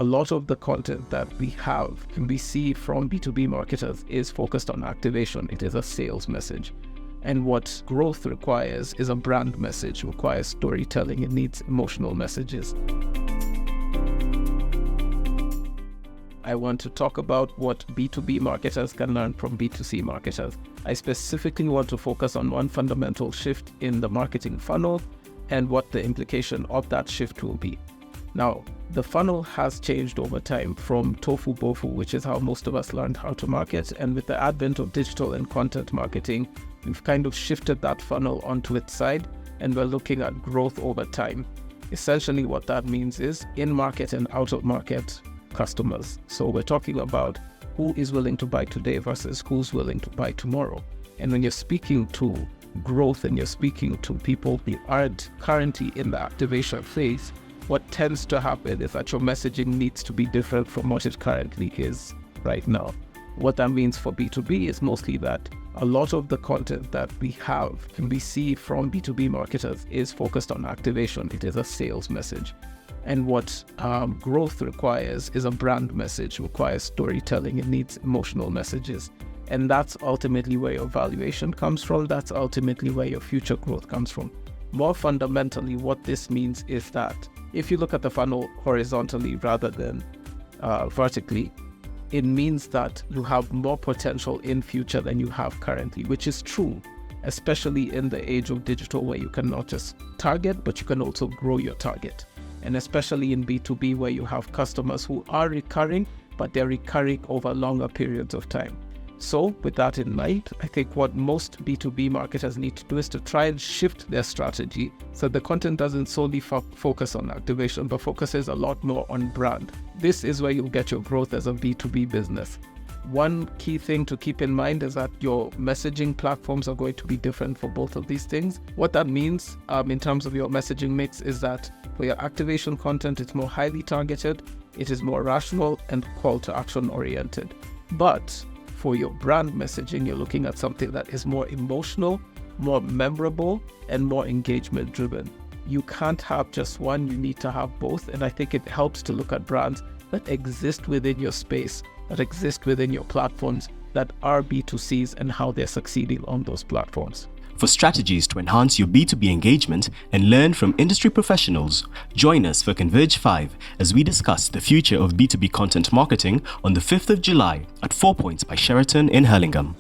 a lot of the content that we have and we see from B2B marketers is focused on activation. It is a sales message. And what growth requires is a brand message, requires storytelling, it needs emotional messages. I want to talk about what B2B marketers can learn from B2C marketers. I specifically want to focus on one fundamental shift in the marketing funnel and what the implication of that shift will be. Now, the funnel has changed over time from tofu bofu, which is how most of us learned how to market. And with the advent of digital and content marketing, we've kind of shifted that funnel onto its side, and we're looking at growth over time. Essentially, what that means is in-market and out-of-market customers. So we're talking about who is willing to buy today versus who's willing to buy tomorrow. And when you're speaking to growth and you're speaking to people who aren't currently in the activation phase, what tends to happen is that your messaging needs to be different from what it currently is right now. What that means for B2B is mostly that a lot of the content that we have and we see from B2B marketers is focused on activation. It is a sales message. And what growth requires is a brand message, requires storytelling, it needs emotional messages. And that's ultimately where your valuation comes from. That's ultimately where your future growth comes from. More fundamentally, what this means is that if you look at the funnel horizontally rather than vertically, it means that you have more potential in future than you have currently, which is true, especially in the age of digital where you can not just target, but you can also grow your target. And especially in B2B where you have customers who are recurring, but they're recurring over longer periods of time. So with that in mind, I think what most B2B marketers need to do is to try and shift their strategy so the content doesn't solely focus on activation, but focuses a lot more on brand. This is where you'll get your growth as a B2B business. One key thing to keep in mind is that your messaging platforms are going to be different for both of these things. What that means in terms of your messaging mix is that for your activation content, it's more highly targeted, it is more rational and call to action oriented. But for your brand messaging, you're looking at something that is more emotional, more memorable, and more engagement driven. You can't have just one, you need to have both. And I think it helps to look at brands that exist within your space, that exist within your platforms, that are B2Cs and how they're succeeding on those platforms. For strategies to enhance your B2B engagement and learn from industry professionals, join us for Converge 5 as we discuss the future of B2B content marketing on the 5th of July at 4 Points by Sheraton in Hurlingham.